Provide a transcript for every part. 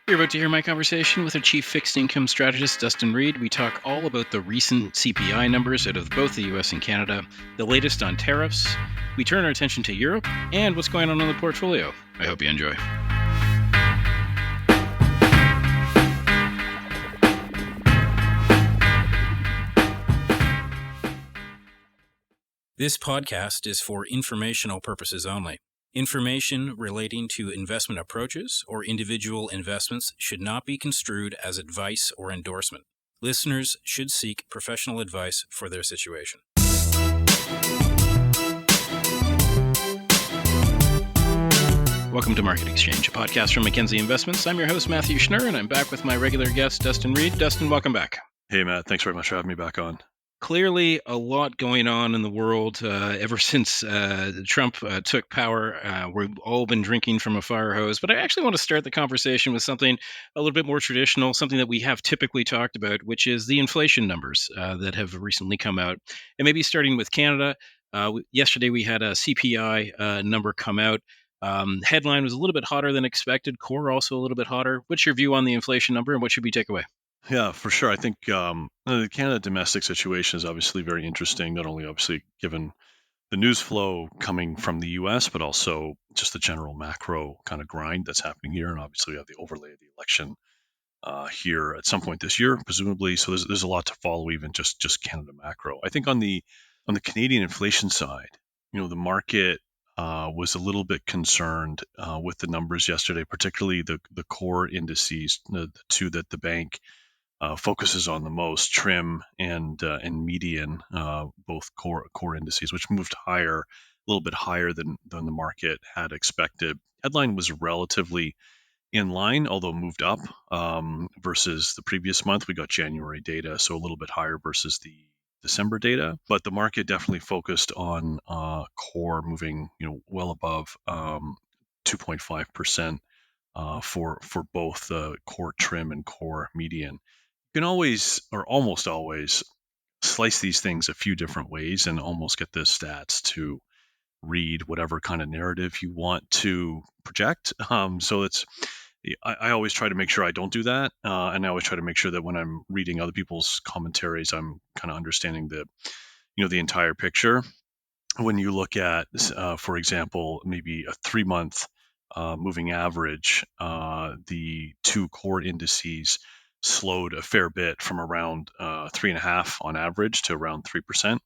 You're about to hear my conversation with our chief fixed income strategist, Dustin Reed. We talk all about the recent CPI numbers out of both the US and Canada, the latest on tariffs. We turn our attention to Europe and what's going on in the portfolio. I hope you enjoy. This podcast is for informational purposes only. Information relating to investment approaches or individual investments should not be construed as advice or endorsement. Listeners should seek professional advice for their situation. Welcome to Market Exchange, a podcast from Mackenzie Investments. I'm your host, Matthew Schnurr, and I'm back with my regular guest, Dustin Reed. Dustin, welcome back. Hey, Matt. Thanks very much for having me back on. Clearly, a lot going on in the world ever since Trump took power. We've all been drinking from a fire hose. But I actually want to start the conversation with something a little bit more traditional, something that we have typically talked about, which is the inflation numbers that have recently come out. And maybe starting with Canada. Yesterday, we had a CPI number come out. Headline was a little bit hotter than expected. Core also a little bit hotter. What's your view on the inflation number and what should we take away? Yeah, for sure. I think the Canada domestic situation is obviously very interesting, not only obviously given the news flow coming from the US, but also just the general macro kind of grind that's happening here. And obviously we have the overlay of the election here at some point this year, presumably. So there's a lot to follow, even just Canada macro. I think on the Canadian inflation side, the market was a little bit concerned with the numbers yesterday, particularly the core indices, the two that the bank focuses on the most, trim and median, both core indices, which moved higher, a little bit higher than the market had expected. Headline was relatively in line, although moved up versus the previous month. We got January data, so a little bit higher versus the December data, but the market definitely focused on core moving, well above 2.5% for both the core trim and core median. You can always, or almost always, slice these things a few different ways and almost get the stats to read whatever kind of narrative you want to project. I always try to make sure I don't do that, and I always try to make sure that when I'm reading other people's commentaries, I'm kind of understanding the entire picture. When you look at, for example, maybe a 3-month moving average, the two core indices slowed a fair bit from around 3.5 on average to around 3%,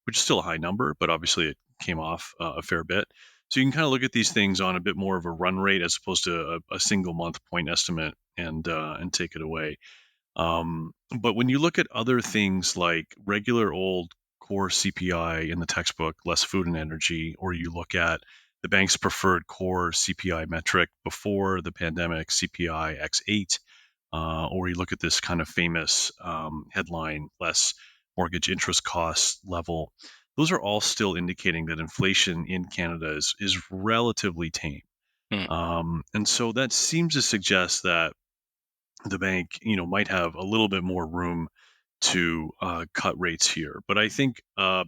which is still a high number, but obviously it came off a fair bit. So you can kind of look at these things on a bit more of a run rate as opposed to a single month point estimate and take it away. But when you look at other things like regular old core CPI in the textbook, less food and energy, or you look at the bank's preferred core CPI metric before the pandemic, CPI X8, or you look at this kind of famous headline, less mortgage interest costs level, those are all still indicating that inflation in Canada is relatively tame. And so that seems to suggest that the bank, might have a little bit more room to cut rates here. But I think the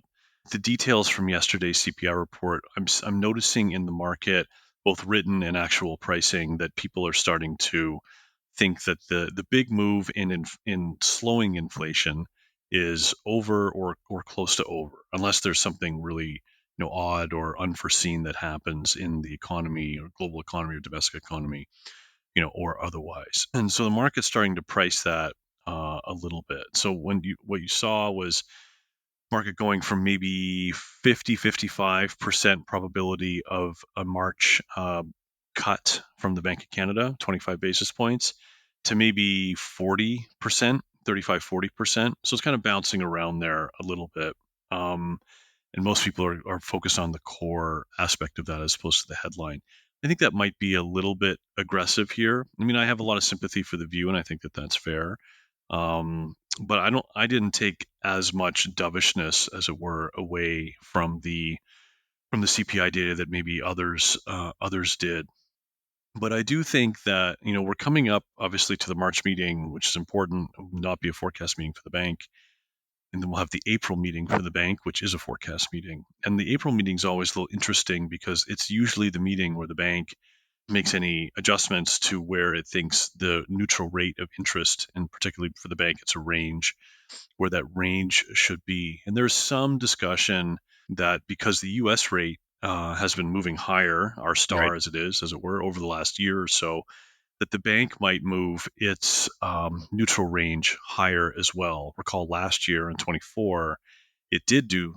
details from yesterday's CPI report, I'm noticing in the market, both written and actual pricing, that people are starting to think that the big move in slowing inflation is over or close to over, unless there's something really odd or unforeseen that happens in the economy or global economy or domestic economy, or otherwise. And so the market's starting to price that a little bit. So what you saw was market going from maybe 55% probability of a March cut from the Bank of Canada, 25 basis points, to maybe 40%, 35-40%. So it's kind of bouncing around there a little bit. And most people are focused on the core aspect of that as opposed to the headline. I think that might be a little bit aggressive here. I mean, I have a lot of sympathy for the view, and I think that that's fair. But I didn't take as much dovishness, as it were, away from the CPI data that maybe others did. But I do think that we're coming up obviously to the March meeting, which is important. It will not be a forecast meeting for the bank. And then we'll have the April meeting for the bank, which is a forecast meeting. And the April meeting is always a little interesting because it's usually the meeting where the bank makes any adjustments to where it thinks the neutral rate of interest, and particularly for the bank, it's a range where that range should be. And there's some discussion that because the US rate has been moving higher, our Right. star as it is, as it were, over the last year or so, that the bank might move its neutral range higher as well. Recall last year in 24, it did do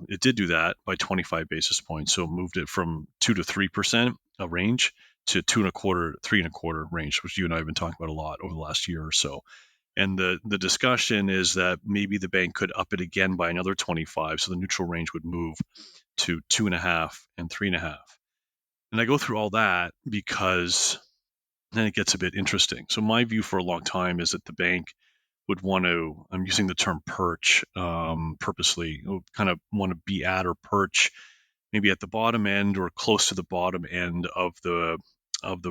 that by 25 basis points. So it moved it from 2 to 3% a range to 2.25, 3.25 range, which you and I have been talking about a lot over the last year or so. And the discussion is that maybe the bank could up it again by another 25, so the neutral range would move to 2.5 and 3.5. And I go through all that because then it gets a bit interesting. So my view for a long time is that the bank would want to, I'm using the term perch purposely, kind of want to be at or perch maybe at the bottom end or close to the bottom end of the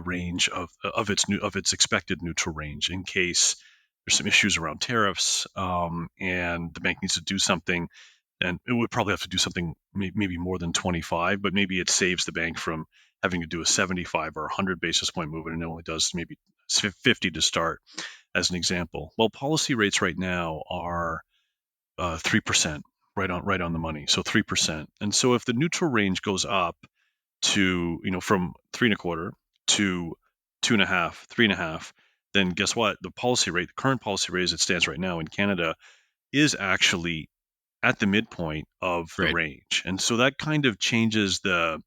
range of its expected neutral range in case there's some issues around tariffs, and the bank needs to do something. And it would probably have to do something maybe more than 25, but maybe it saves the bank from having to do a 75 or 100 basis point movement, and it only does maybe 50 to start, as an example. Well, policy rates right now are 3%, right on the money. So 3%. And so if the neutral range goes up to, from 3.25 to 2.5, 3.5, then guess what? The current policy rate as it stands right now in Canada is actually at the midpoint of the Right. range. And so that kind of changes the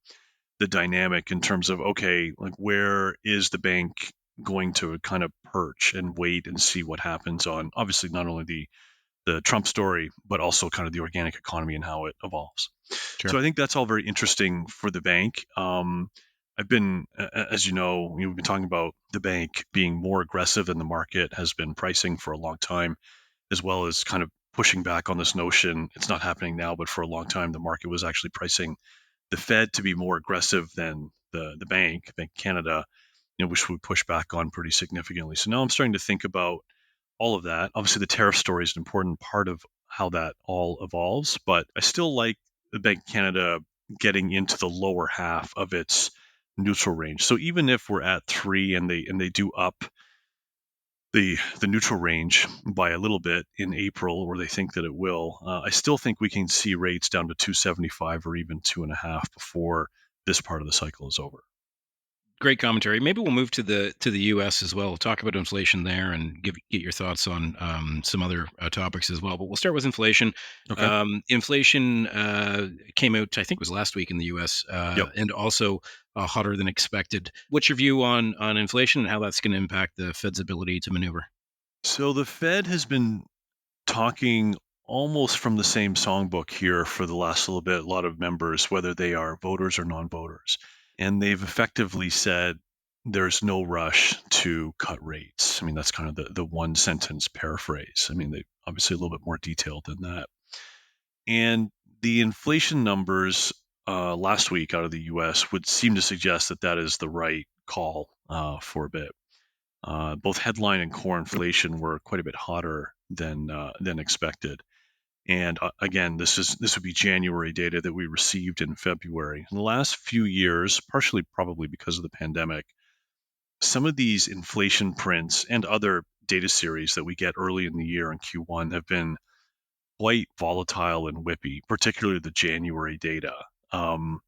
dynamic in terms of, okay, like where is the bank going to kind of perch and wait and see what happens on, obviously, not only the Trump story, but also kind of the organic economy and how it evolves. Sure. So I think that's all very interesting for the bank. I've been, as you know, we've been talking about the bank being more aggressive than the market has been pricing for a long time, as well as kind of pushing back on this notion. It's not happening now, but for a long time, the market was actually pricing the Fed to be more aggressive than the Bank of Canada, which we push back on pretty significantly. So now I'm starting to think about all of that. Obviously, the tariff story is an important part of how that all evolves, but I still like the Bank of Canada getting into the lower half of its neutral range. So even if we're at 3 and they do up the neutral range by a little bit in April, or they think that it will, I still think we can see rates down to 2.75 or even 2.5 before this part of the cycle is over. Great commentary. Maybe we'll move to the U.S. as well. We'll talk about inflation there and get your thoughts on some other topics as well. But we'll start with inflation. Okay. Inflation came out, I think, it was last week in the U.S. Yep. And also hotter than expected. What's your view on inflation and how that's going to impact the Fed's ability to maneuver? So the Fed has been talking almost from the same songbook here for the last little bit, a lot of members, whether they are voters or non-voters. And they've effectively said there's no rush to cut rates. I mean, that's kind of the one sentence paraphrase. I mean, they obviously a little bit more detailed than that. And the inflation numbers last week out of the US would seem to suggest that that is the right call for a bit. Both headline and core inflation were quite a bit hotter than expected. And again, this would be January data that we received in February. In the last few years, partially probably because of the pandemic, some of these inflation prints and other data series that we get early in the year in Q1 have been quite volatile and whippy, particularly the January data. Um,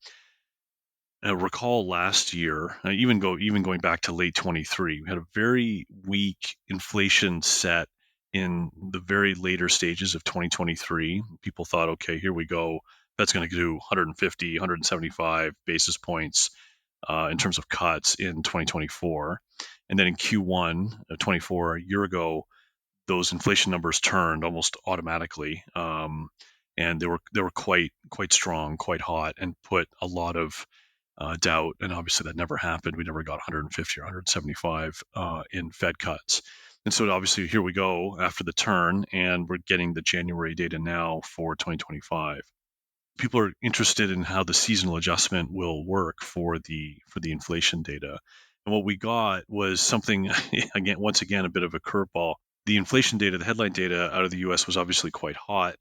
I recall last year, even going back to late 23, we had a very weak inflation set in the very later stages of 2023. People thought, okay, here we go. That's going to do 150, 175 basis points in terms of cuts in 2024. And then in Q1 of 24, a year ago, those inflation numbers turned almost automatically, and they were quite strong, quite hot, and put a lot of doubt. And obviously, that never happened. We never got 150 or 175 in Fed cuts. And so, obviously, here we go after the turn, and we're getting the January data now for 2025. People are interested in how the seasonal adjustment will work for the inflation data. And what we got was something again, once again, a bit of a curveball. The inflation data, the headline data out of the US was obviously quite hot,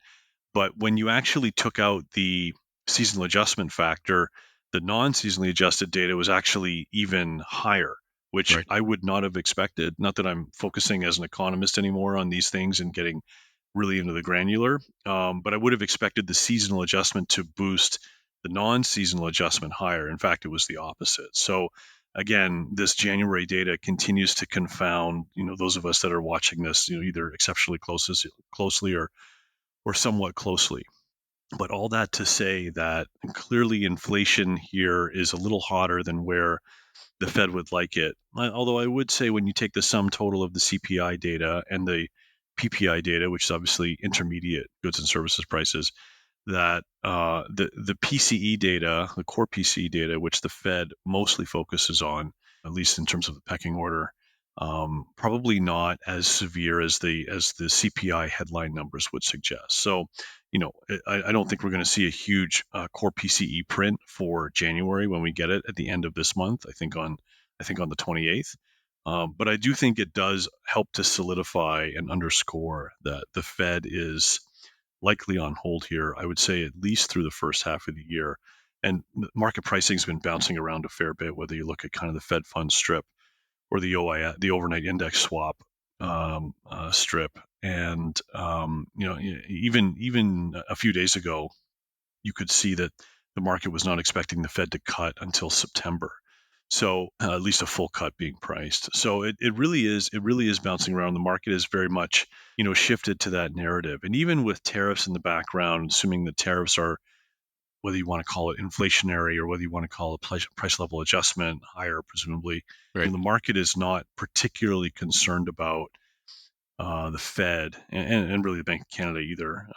but when you actually took out the seasonal adjustment factor, the non-seasonally adjusted data was actually even higher. which Right. I would not have expected. Not that I'm focusing as an economist anymore on these things and getting really into the granular, but I would have expected the seasonal adjustment to boost the non-seasonal adjustment higher. In fact, it was the opposite. So again, this January data continues to confound, those of us that are watching this, either exceptionally closely or somewhat closely. But all that to say that clearly inflation here is a little hotter than where the Fed would like it. Although I would say when you take the sum total of the CPI data and the PPI data, which is obviously intermediate goods and services prices, that the PCE data, the core PCE data, which the Fed mostly focuses on, at least in terms of the pecking order, probably not as severe as the CPI headline numbers would suggest. So, I don't think we're going to see a huge core PCE print for January when we get it at the end of this month. I think on the 28th. But I do think it does help to solidify and underscore that the Fed is likely on hold here, I would say at least through the first half of the year. And market pricing has been bouncing around a fair bit, whether you look at kind of the Fed funds strip or the the overnight index swap strip. And even a few days ago, you could see that the market was not expecting the Fed to cut until September. So at least a full cut being priced. So it really is bouncing around. The market is very much, shifted to that narrative. And even with tariffs in the background, assuming the tariffs are, whether you want to call it inflationary or whether you want to call it price level adjustment higher, presumably, Right. the market is not particularly concerned about the Fed and really the Bank of Canada either.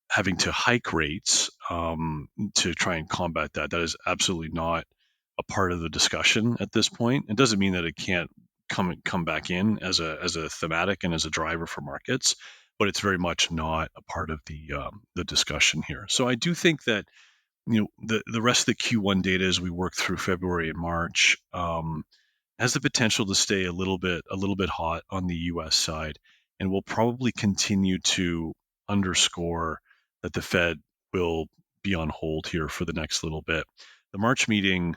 Having to hike rates to try and combat that. That is absolutely not a part of the discussion at this point. It doesn't mean that it can't come back in as a thematic and as a driver for markets, but it's very much not a part of the discussion here. So I do think that the rest of the Q1 data as we work through February and March has the potential to stay a little bit hot on the U.S. side, and will probably continue to underscore that the Fed will be on hold here for the next little bit. The March meeting,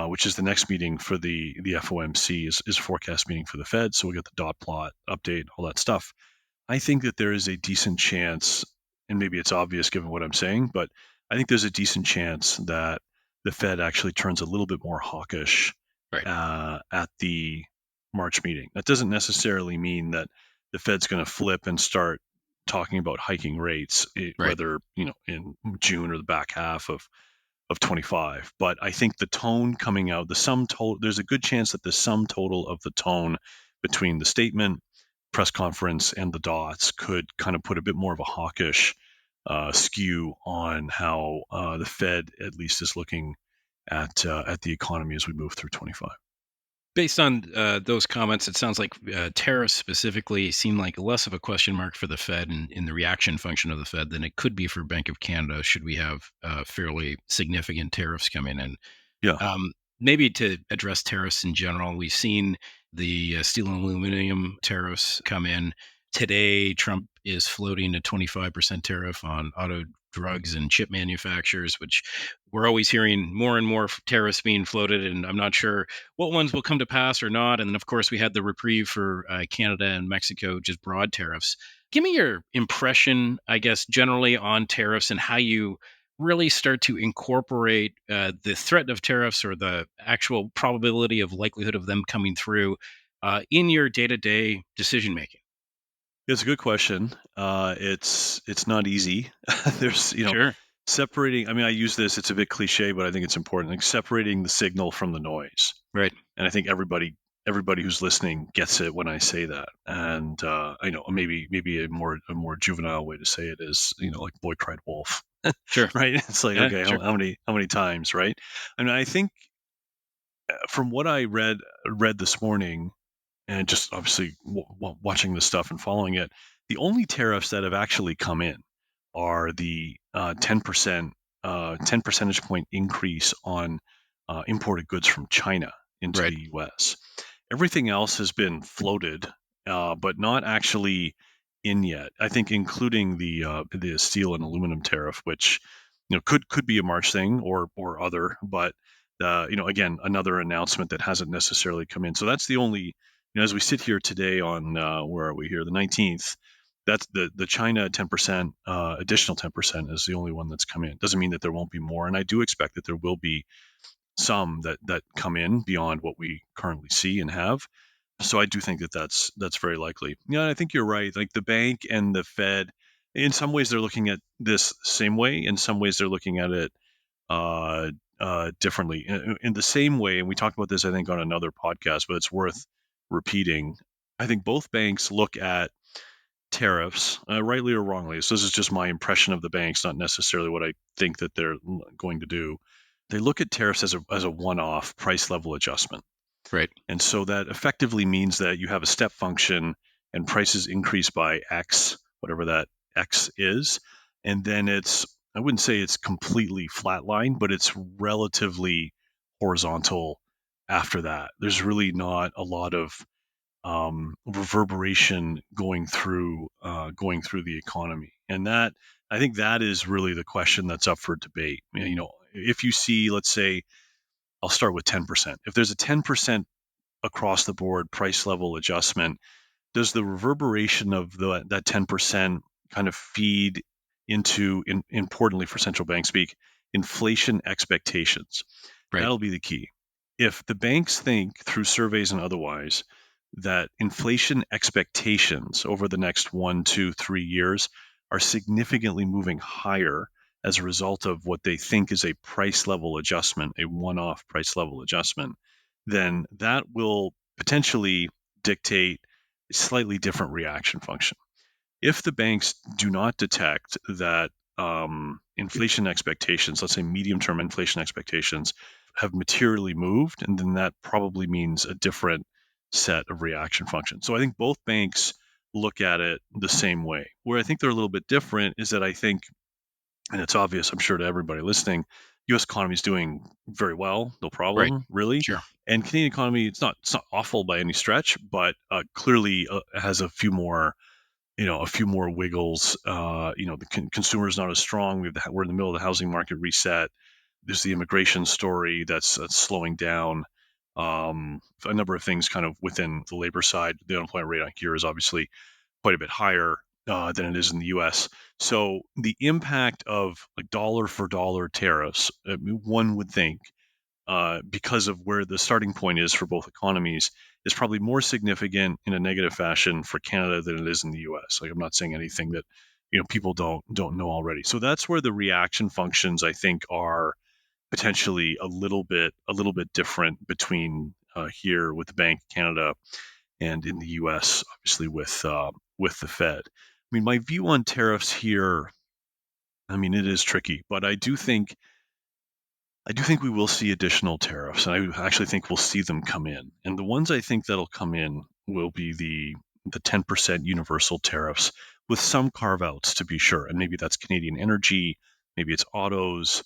which is the next meeting for the FOMC, is a forecast meeting for the Fed, so we'll get the dot plot update, all that stuff. I think that there is a decent chance, and maybe it's obvious given what I'm saying, but I think there's a decent chance that the Fed actually turns a little bit more hawkish Right. at the March meeting. That doesn't necessarily mean that the Fed's going to flip and start talking about hiking rates, Right. whether in June or the back half of 25. But I think the tone coming out, the sum total, there's a good chance that the sum total of the tone between the statement, press conference, and the dots could kind of put a bit more of a hawkish skew on how the Fed at least is looking at the economy as we move through 25. Based on those comments, it sounds like tariffs specifically seem like less of a question mark for the Fed and in the reaction function of the Fed than it could be for Bank of Canada should we have fairly significant tariffs coming in. Yeah. Um, Maybe to address tariffs in general, we've seen the steel and aluminum tariffs come in. Today, Trump is floating a 25% tariff on auto, drugs, and chip manufacturers, which we're always hearing more and more tariffs being floated. And I'm not sure what ones will come to pass or not. And then, of course, we had the reprieve for Canada and Mexico, just broad tariffs. Give me your impression, I guess, generally on tariffs and how you really start to incorporate the threat of tariffs or the actual probability of likelihood of them coming through in your day-to-day decision making. It's a good question. It's not easy. There's, Sure. separating. I mean, I use this. It's a bit cliche, but I think it's important. Like separating the signal from the noise. Right. And I think everybody who's listening gets it when I say that. And I know maybe a more juvenile way to say it is, like boy cried wolf, Sure. right? It's like, Yeah. okay, Sure. how many times, right? I mean, I think from what I read this morning, and just obviously watching this stuff and following it, the only tariffs that have actually come in are the 10 percentage point increase on imported goods from China into Right. the U.S. Everything else has been floated, but not actually in yet. I think including the steel and aluminum tariff, which could be a March thing or other, but again, another announcement that hasn't necessarily come in. So that's the only, as we sit here today on, where are we here, the 19th, that's the China 10%, additional 10% is the only one that's come in. Doesn't mean that there won't be more. And I do expect that there will be some that come in beyond what we currently see and have. So I do think that that's very likely. Yeah, I think you're right. Like the bank and the Fed, in some ways they're looking at this same way. In some ways they're looking at it uh, differently. In the same way, and we talked about this, I think, on another podcast, but it's worth repeating. I think both banks look at tariffs, rightly or wrongly. So this is just my impression of the banks, not necessarily what I think that they're going to do. They look at tariffs as a one-off price level adjustment. Right. And so that effectively means that you have a step function and prices increase by X, whatever that X is. And then I wouldn't say it's completely flatline, but it's relatively horizontal after that. There's really not a lot of reverberation going through the economy. And that, I think that is really the question that's up for debate. If you see, let's say, I'll start with 10%. If there's a 10% across the board price level adjustment, does the reverberation of that 10% kind of feed into, importantly for central bank speak, inflation expectations? Right. That'll be the key. If the banks think through surveys and otherwise that inflation expectations over the next 1, 2, 3 years are significantly moving higher as a result of what they think is a price level adjustment, a one off price level adjustment, then that will potentially dictate a slightly different reaction function. If the banks do not detect that inflation expectations, let's say medium term inflation expectations, have materially moved, and then that probably means a different set of reaction functions. So I think both banks look at it the same way. Where I think they're a little bit different is that I think, and it's obvious, I'm sure, to everybody listening, U.S. economy is doing very well, no Right. problem, really. Sure. And Canadian economy, it's not awful by any stretch, but clearly has a few more wiggles. The consumer is not as strong. We're in the middle of the housing market reset. There's the immigration story that's slowing down. A number of things kind of within the labor side. The unemployment rate here is obviously quite a bit higher than it is in the U.S. So the impact of like dollar for dollar tariffs, one would think, because of where the starting point is for both economies, is probably more significant in a negative fashion for Canada than it is in the U.S. Like I'm not saying anything that people don't know already. So that's where the reaction functions I think are potentially a little bit different between here with the Bank of Canada and in the U.S. obviously with the Fed. I mean, my view on tariffs here, I mean, it is tricky, but I do think we will see additional tariffs, and I actually think we'll see them come in. And the ones I think that'll come in will be the 10% universal tariffs with some carve outs to be sure. And maybe that's Canadian energy, maybe it's autos,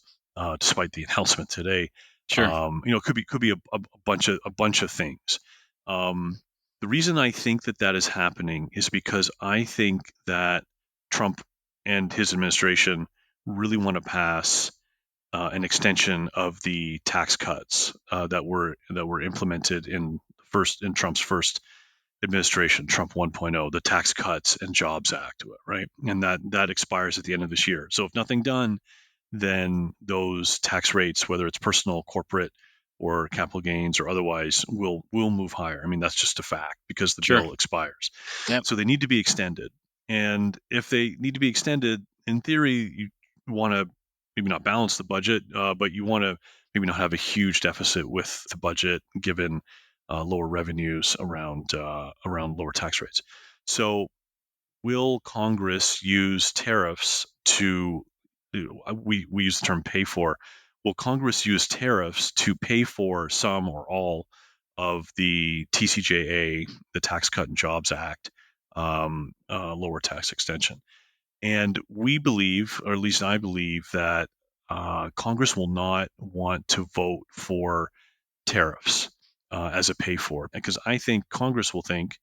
despite the announcement today. Sure. It could be a bunch of things. Um, the reason I think that is happening is because I think that Trump and his administration really want to pass an extension of the tax cuts that were implemented in Trump's first administration, Trump 1.0, the Tax Cuts and Jobs Act, right? And that expires at the end of this year. So if nothing done, then those tax rates, whether it's personal, corporate, or capital gains or otherwise, will move higher. I mean, that's just a fact because the Sure. bill expires. Yep. So they need to be extended. And if they need to be extended, in theory, you want to maybe not balance the budget, but you want to maybe not have a huge deficit with the budget given lower revenues around lower tax rates. So will Congress use tariffs to we use the term pay for? Will Congress use tariffs to pay for some or all of the TCJA, the Tax Cut and Jobs Act, lower tax extension? And we believe, or at least I believe, that Congress will not want to vote for tariffs as a pay for, because I think Congress will think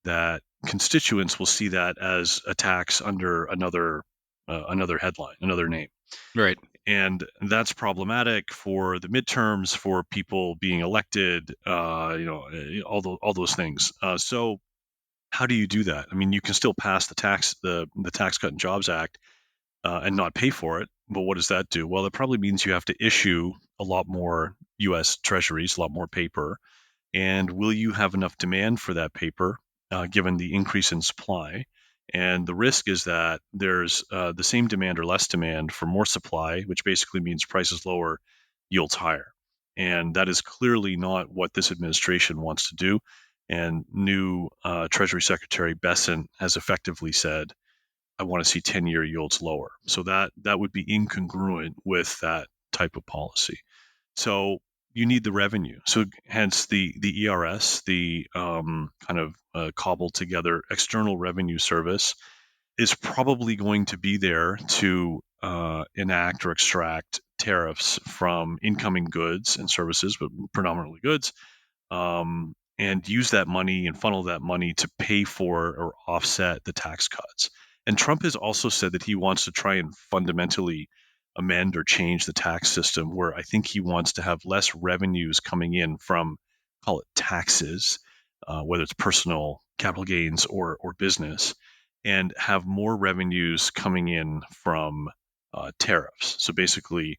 that constituents will see that as a tax under another headline, another name. Right. And that's problematic for the midterms, for people being elected, all those things. So how do you do that? I mean, you can still pass the Tax Cut and Jobs Act and not pay for it. But what does that do? Well, it probably means you have to issue a lot more U.S. Treasuries, a lot more paper. And will you have enough demand for that paper, given the increase in supply? And the risk is that there's the same demand or less demand for more supply, which basically means prices lower, yields higher. And that is clearly not what this administration wants to do. And new Treasury Secretary Besant has effectively said, I want to see 10-year yields lower. So that would be incongruent with that type of policy. So you need the revenue. So hence the ERS, the kind of cobbled together external revenue service, is probably going to be there to enact or extract tariffs from incoming goods and services, but predominantly goods, and use that money and funnel that money to pay for or offset the tax cuts. And Trump has also said that he wants to try and fundamentally amend or change the tax system, where I think he wants to have less revenues coming in from, call it taxes, whether it's personal capital gains or business, and have more revenues coming in from tariffs. So basically,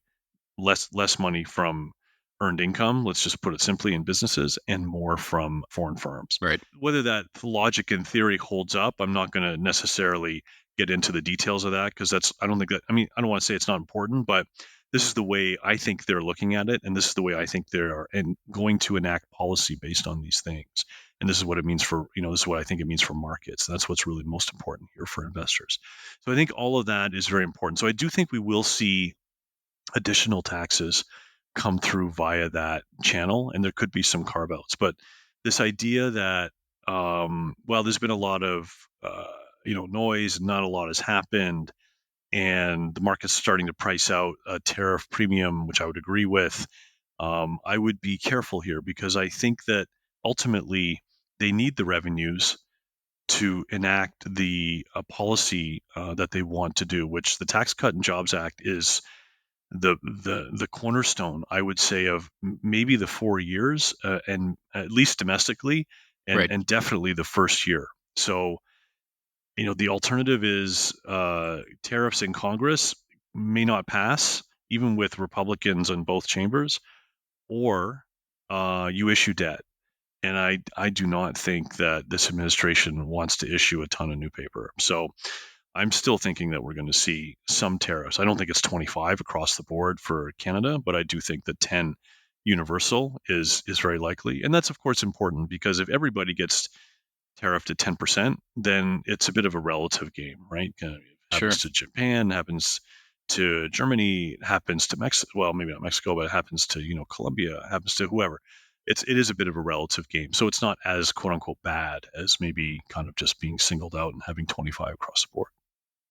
less money from earned income, let's just put it simply, in businesses, and more from foreign firms. Right. Whether that logic in theory holds up, I'm not going to necessarily get into the details of that, because that's, I don't think that, I mean, I don't want to say it's not important, but this is the way I think they're looking at it, and this is the way I think they're and going to enact policy based on these things. And this is what it means for, this is what I think it means for markets. That's what's really most important here for investors. So I think all of that is very important. So I do think we will see additional taxes come through via that channel, and there could be some carve outs. But this idea that, well, there's been a lot of noise, not a lot has happened, and the market's starting to price out a tariff premium, which I would agree with. I would be careful here, because I think that ultimately they need the revenues to enact the policy that they want to do, which the Tax Cut and Jobs Act is the cornerstone, I would say, of maybe the 4 years, and at least domestically, and Right. and definitely the first year. So the alternative is tariffs in Congress may not pass, even with Republicans in both chambers, or you issue debt. And I do not think that this administration wants to issue a ton of new paper. So I'm still thinking that we're going to see some tariffs. I don't think it's 25 across the board for Canada, but I do think that 10 universal is very likely. And that's of course important, because if everybody gets tariffed at 10%, then it's a bit of a relative game, right? Happens Sure. to Japan, happens to Germany, happens to Mexico. Well, maybe not Mexico, but it happens to, Colombia, happens to whoever. It is a bit of a relative game. So it's not as quote unquote bad as maybe kind of just being singled out and having 25 across the board.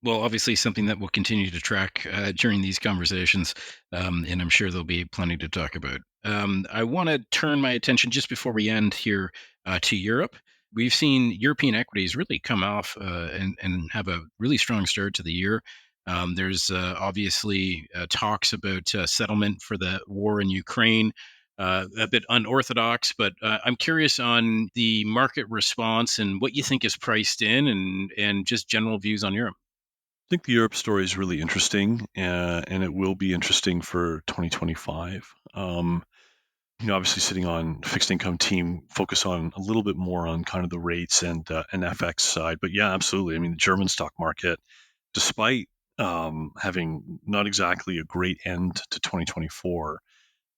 Well, obviously, something that we'll continue to track during these conversations, and I'm sure there'll be plenty to talk about. I want to turn my attention just before we end here to Europe. We've seen European equities really come off and have a really strong start to the year. There's obviously talks about settlement for the war in Ukraine. A bit unorthodox, but I'm curious on the market response and what you think is priced in, and just general views on Europe. I think the Europe story is really interesting, and it will be interesting for 2025. Obviously, sitting on fixed income team, focus on a little bit more on kind of the rates and FX side. But yeah, absolutely. I mean, the German stock market, despite having not exactly a great end to 2024,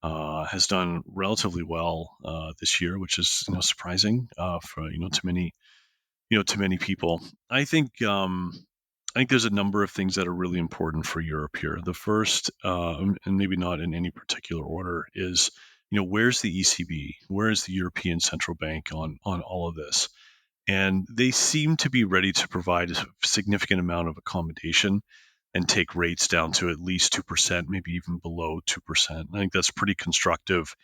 has done relatively well this year, which is surprising for to many people. I think I think there's a number of things that are really important for Europe here. The first, and maybe not in any particular order, is where's the ECB? Where is the European Central Bank on all of this? And they seem to be ready to provide a significant amount of accommodation and take rates down to at least 2%, maybe even below 2%. I think that's pretty constructive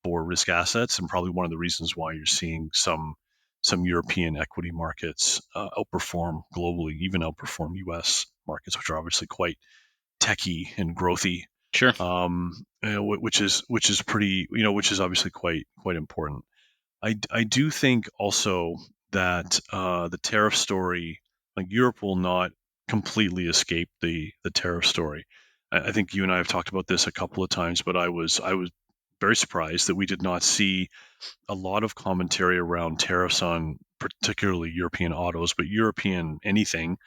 for risk assets, and probably one of the reasons why you're seeing some European equity markets outperform globally, even outperform U.S. markets, which are obviously quite techy and growthy. Sure. Which is pretty, which is obviously quite important. I do think also that the tariff story, like Europe, will not completely escape the tariff story. I think you and I have talked about this a couple of times, but I was very surprised that we did not see a lot of commentary around tariffs on particularly European autos, but European anything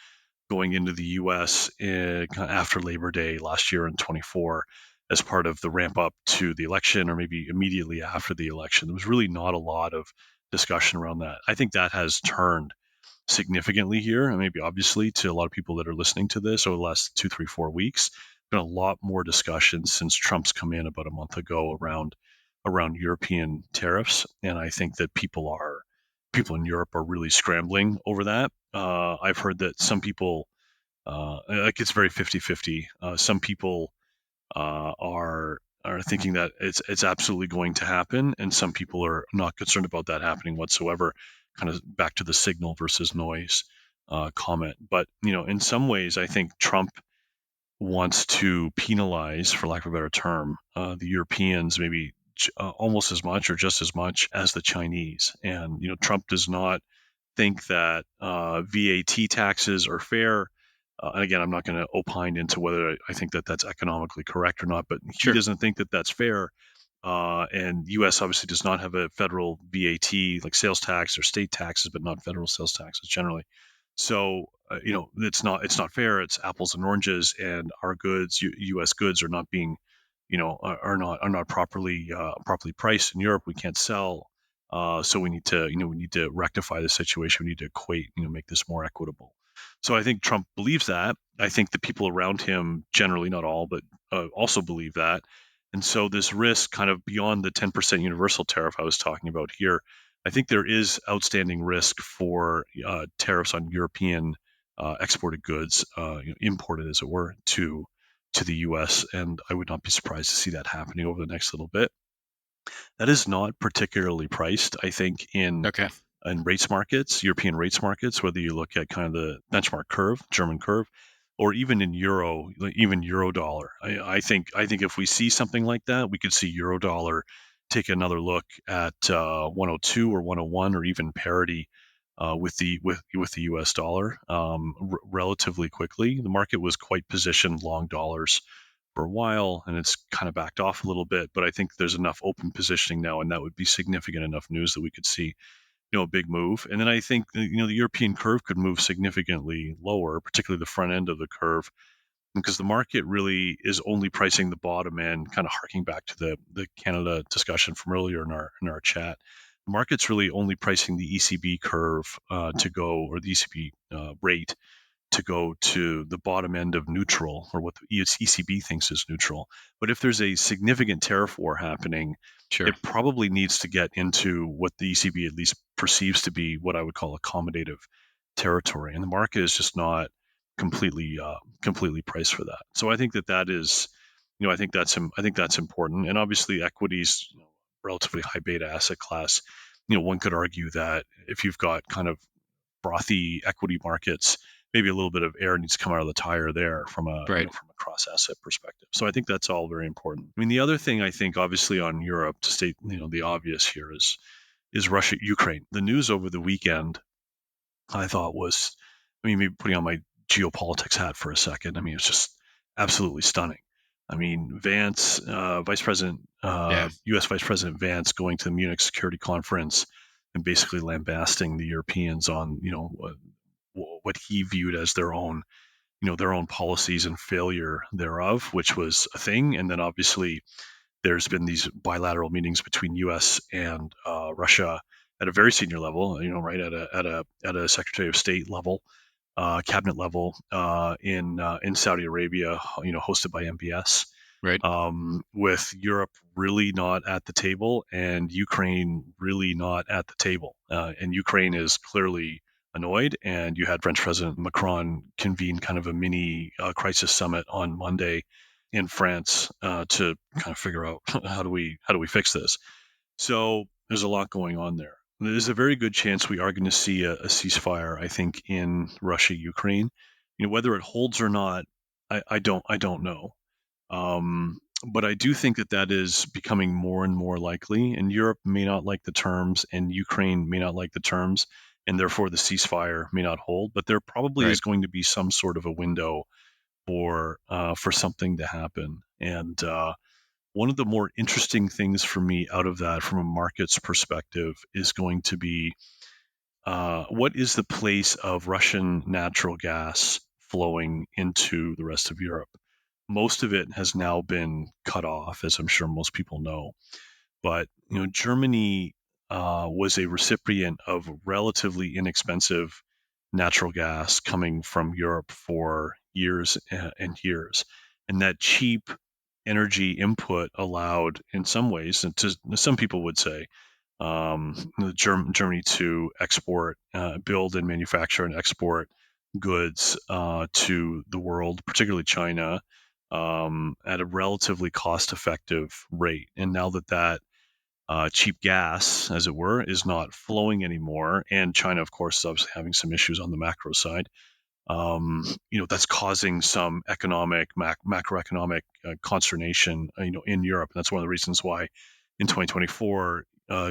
going into the U.S. After Labor Day last year in 24 as part of the ramp up to the election or maybe immediately after the election. There was really not a lot of discussion around that. I think that has turned significantly here, and maybe obviously to a lot of people that are listening to this over the last 2, 3, 4 weeks. Been a lot more discussion since Trump's come in about a month ago around European tariffs, and I think that people in Europe are really scrambling over that. I've heard that some people, like it's very 50-50. Some people are thinking that it's absolutely going to happen, and some people are not concerned about that happening whatsoever. Kind of back to the signal versus noise comment. But in some ways, I think Trump wants to penalize, for lack of a better term, the Europeans maybe almost as much or just as much as the Chinese. And Trump does not think that VAT taxes are fair. And again, I'm not going to opine into whether I think that that's economically correct or not, but he Sure. doesn't think that that's fair. And U.S. obviously does not have a federal VAT like sales tax or state taxes, but not federal sales taxes generally. So it's not fair. It's apples and oranges, and our goods, U.S. goods, are not being, are not properly priced in Europe. We can't sell, so we need to rectify the situation. We need to equate, make this more equitable. So I think Trump believes that. I think the people around him, generally not all, but also believe that. And so this risk, kind of beyond the 10% universal tariff I was talking about here, I think there is outstanding risk for tariffs on European exported goods, imported as it were, to the U.S. And I would not be surprised to see that happening over the next little bit. That is not particularly priced, I think, Okay. in rates markets, European rates markets, whether you look at kind of the benchmark curve, German curve, or even in euro, even euro dollar. I think if we see something like that, we could see euro dollar take another look at 102 or 101 or even parity with the U.S. dollar relatively quickly. The market was quite positioned long dollars for a while, and it's kind of backed off a little bit. But I think there's enough open positioning now, and that would be significant enough news that we could see a big move. And then I think the European curve could move significantly lower, particularly the front end of the curve, because the market really is only pricing the bottom end, kind of harking back to the Canada discussion from earlier in our chat. The market's really only pricing the ECB curve to go, or the ECB rate to go to the bottom end of neutral, or what the ECB thinks is neutral. But if there's a significant tariff war happening, Sure. it probably needs to get into what the ECB at least perceives to be what I would call accommodative territory, and the market is just not completely priced for that. So I think that is, I think that's important, and obviously equities, relatively high beta asset class. One could argue that if you've got kind of frothy equity markets, maybe a little bit of air needs to come out of the tire there from a Right. from a cross asset perspective. So I think that's all very important. I mean, the other thing I think, obviously, on Europe, to state the obvious here, is Russia Ukraine. The news over the weekend, I thought, was, I mean, maybe putting on my geopolitics hat for a second. I mean, it's just absolutely stunning. I mean, Vance, Vice President, Yeah. U.S. Vice President Vance, going to the Munich Security Conference and basically lambasting the Europeans on, what he viewed as their own policies and failure thereof, which was a thing. And then obviously there's been these bilateral meetings between U.S. and Russia at a very senior level, right at a Secretary of State level, cabinet level, in Saudi Arabia, hosted by MBS, Right. with Europe really not at the table and Ukraine really not at the table. And Ukraine is clearly annoyed. And you had French President Macron convene kind of a mini crisis summit on Monday in France to kind of figure out how do we fix this. So there's a lot going on there. There's a very good chance we are going to see a ceasefire, I think, in Russia Ukraine. Whether it holds or not, I don't know. But I do think that that is becoming more and more likely, and Europe may not like the terms, and Ukraine may not like the terms, and therefore the ceasefire may not hold. But there probably Right. is going to be some sort of a window for something to happen. And one of the more interesting things for me out of that, from a markets perspective, is going to be what is the place of Russian natural gas flowing into the rest of Europe? Most of it has now been cut off, as I'm sure most people know. But Germany was a recipient of relatively inexpensive natural gas coming from Europe for years and years, and that cheap energy input allowed, in some ways, and to some people would say, Germany to export, build and manufacture and export goods to the world, particularly China, at a relatively cost-effective rate. And now that cheap gas, as it were, is not flowing anymore, and China, of course, is obviously having some issues on the macro side. That's causing some macroeconomic consternation, in Europe. And that's one of the reasons why in 2024,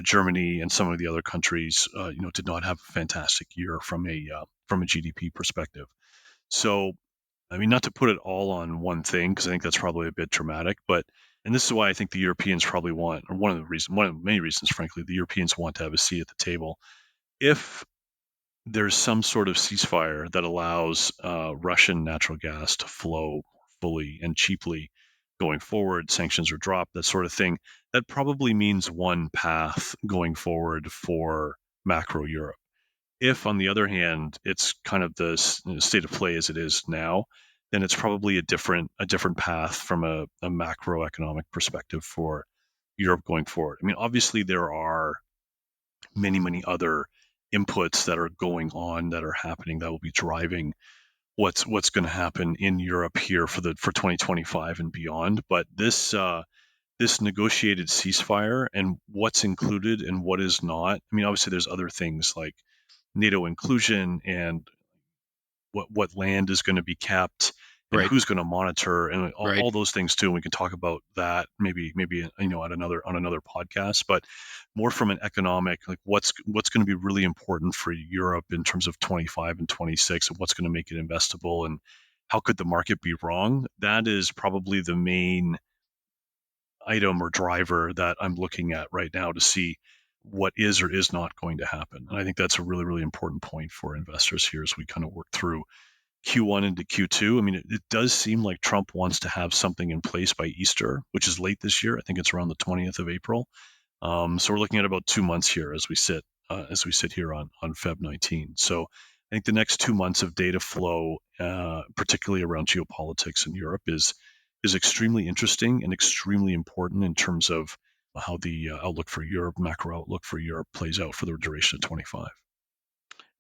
Germany and some of the other countries, did not have a fantastic year from a GDP perspective. So, I mean, not to put it all on one thing, because I think that's probably a bit dramatic, but and this is why I think the Europeans probably want, or one of the many reasons, frankly, the Europeans want to have a seat at the table. If there's some sort of ceasefire that allows Russian natural gas to flow fully and cheaply going forward, sanctions are dropped, that sort of thing, that probably means one path going forward for macro Europe. If, on the other hand, it's kind of the state of play as it is now, then it's probably a different path from a macroeconomic perspective for Europe going forward. I mean, obviously there are many other inputs that are going on, that are happening, that will be driving what's going to happen in Europe here for 2025 and beyond. But this negotiated ceasefire and what's included and what is not. I mean, obviously there's other things like NATO inclusion and what land is going to be kept and Right. who's going to monitor, and Right. all those things too. And we can talk about that maybe at another podcast. But more from an economic, like what's going to be really important for Europe in terms of 25 and 26, and what's going to make it investable, and how could the market be wrong? That is probably the main item or driver that I'm looking at right now to see what is or is not going to happen. And I think that's a really important point for investors here as we kind of work through Q1 into Q2. I mean, it does seem like Trump wants to have something in place by Easter, which is late this year. I think it's around the 20th of April. So we're looking at about 2 months here as we sit here on Feb 19. So I think the next 2 months of data flow, particularly around geopolitics in Europe, is extremely interesting and extremely important in terms of how the outlook for Europe, macro outlook for Europe, plays out for the duration of 25.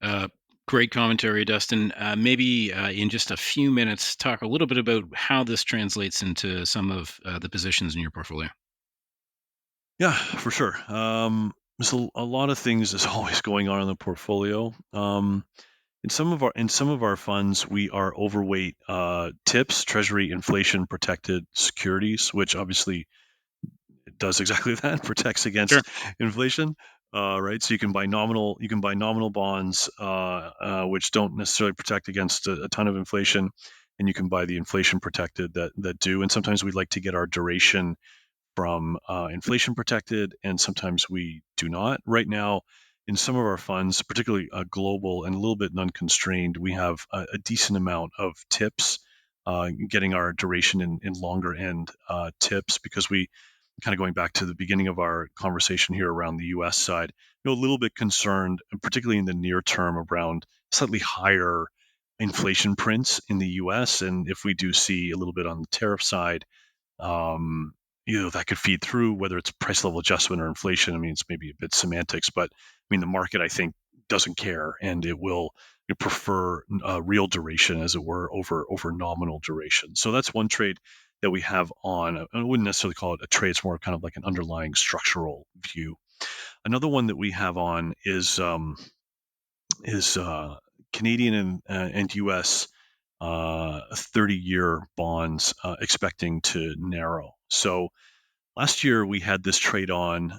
Uh, Great commentary, Dustin. Maybe in just a few minutes, talk a little bit about how this translates into some of the positions in your portfolio. Yeah, for sure. There's a lot of things that's always going on in the portfolio. In some of our funds, we are overweight TIPS, Treasury inflation protected securities, which obviously it does exactly that, protects Sure. against inflation. Right, so you can buy nominal bonds, which don't necessarily protect against a ton of inflation, and you can buy the inflation protected that do. And sometimes we like to get our duration from inflation protected, and sometimes we do not. Right now, in some of our funds, particularly global and a little bit non-constrained, we have a decent amount of tips, getting our duration in longer end tips, because we kind of, going back to the beginning of our conversation here around the US side, a little bit concerned, particularly in the near term, around slightly higher inflation prints in the US. And if we do see a little bit on the tariff side, um, that could feed through, whether it's price level adjustment or inflation. I mean, it's maybe a bit semantics, but I mean, the market, I think, doesn't care, and it will prefer real duration, as it were, over nominal duration. So that's one trade that we have on. I wouldn't necessarily call it a trade; it's more kind of like an underlying structural view. Another one that we have on is Canadian and U.S. 30-year bonds expecting to narrow. So last year we had this trade on.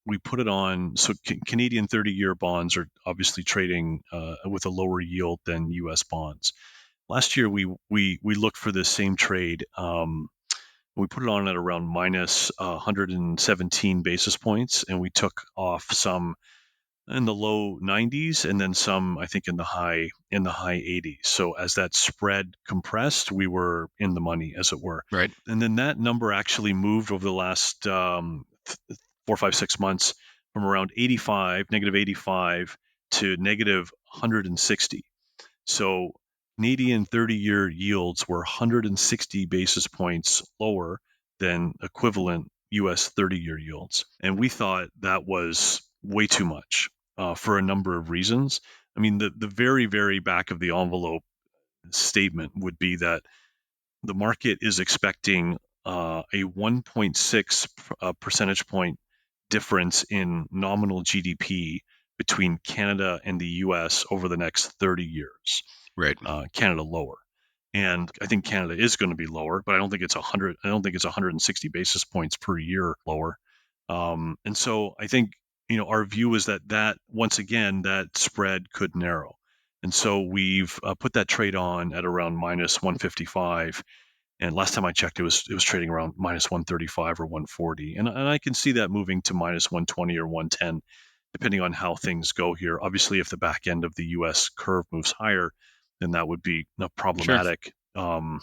We put it on. So Canadian 30-year bonds are obviously trading with a lower yield than U.S. bonds. Last year we looked for the same trade. We put it on at around minus 117 basis points, and we took off some in the low 90s and then some, I think, in the high 80s. So as that spread compressed, we were in the money, as it were. Right. And then that number actually moved over the last 4, 5, 6 months from around 85, negative 85, to negative 160. So Canadian 30-year yields were 160 basis points lower than equivalent US 30-year yields. And we thought that was way too much for a number of reasons. I mean, the very, very back of the envelope statement would be that the market is expecting a 1.6 percentage point difference in nominal GDP between Canada and the US over the next 30 years. Right. Canada lower. And I think Canada is going to be lower, but I don't think it's 100. I don't think it's 160 basis points per year lower. And so I think our view is that once again that spread could narrow. And so we've put that trade on at around minus 155. And last time I checked, it was trading around minus 135 or 140. And I can see that moving to minus 120 or 110, depending on how things go here. Obviously, if the back end of the U.S. curve moves higher, then that would be Sure. problematic. And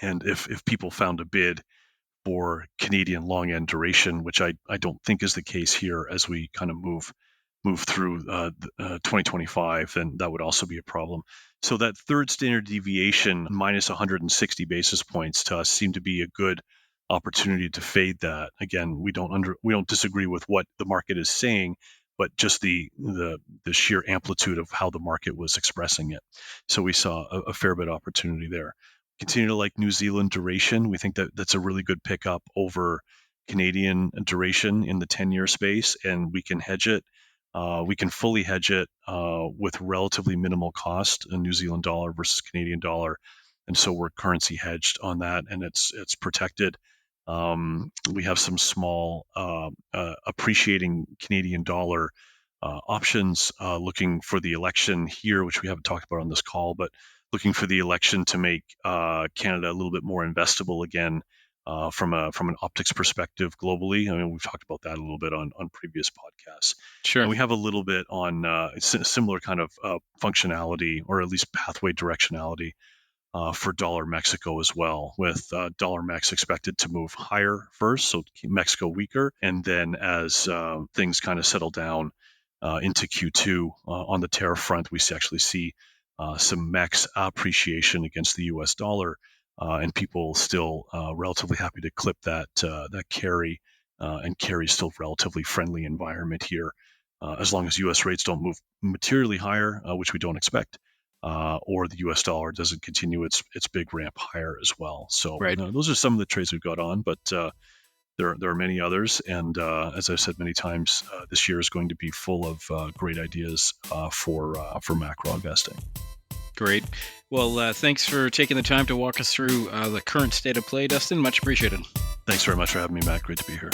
if people found a bid for Canadian long end duration, which I don't think is the case here as we kind of move through 2025, then that would also be a problem. So that third standard deviation minus 160 basis points to us seemed to be a good opportunity to fade that. Again, we don't disagree with what the market is saying, but just the sheer amplitude of how the market was expressing it. So we saw a fair bit of opportunity there. Continue to like New Zealand duration. We think that that's a really good pickup over Canadian duration in the 10-year space, and we can hedge it. We can fully hedge it with relatively minimal cost, a New Zealand dollar versus Canadian dollar, and so we're currency hedged on that, and it's protected. We have some small appreciating Canadian dollar options looking for the election here, which we haven't talked about on this call, but looking for the election to make Canada a little bit more investable again from an optics perspective globally. I mean, we've talked about that a little bit on previous podcasts. Sure. And we have a little bit on similar kind of functionality, or at least pathway directionality for dollar Mexico as well, with dollar Mex expected to move higher first, so Mexico weaker, and then as things kind of settle down into Q2 on the tariff front, we actually see some Mex appreciation against the U.S. dollar, and people still relatively happy to clip that carry, and carry still relatively friendly environment here, as long as U.S. rates don't move materially higher, which we don't expect. Or the U.S. dollar doesn't continue its big ramp higher as well. So Right. those are some of the trades we've got on, but there are many others. And as I've said many times, this year is going to be full of great ideas for macro investing. Great. Well, thanks for taking the time to walk us through the current state of play, Dustin. Much appreciated. Thanks very much for having me, Matt. Great to be here.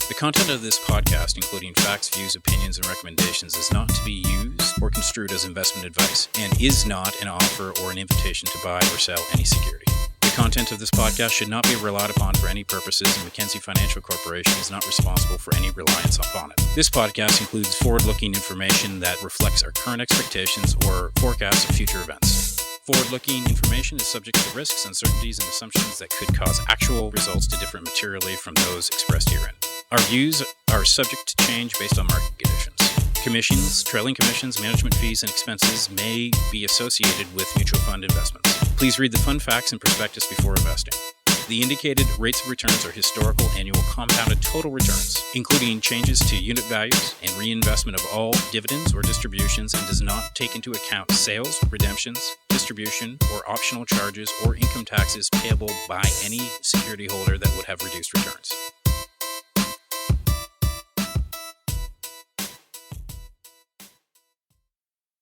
The content of this podcast, including facts, views, opinions, and recommendations, is not to be used or construed as investment advice and is not an offer or an invitation to buy or sell any security. The content of this podcast should not be relied upon for any purposes, and Mackenzie Financial Corporation is not responsible for any reliance upon it. This podcast includes forward-looking information that reflects our current expectations or forecasts of future events. Forward-looking information is subject to risks, uncertainties, and assumptions that could cause actual results to differ materially from those expressed herein. Our views are subject to change based on market conditions. Commissions, trailing commissions, management fees, and expenses may be associated with mutual fund investments. Please read the fund facts and prospectus before investing. The indicated rates of returns are historical annual compounded total returns, including changes to unit values and reinvestment of all dividends or distributions, and does not take into account sales, redemptions, distribution, or optional charges or income taxes payable by any security holder that would have reduced returns.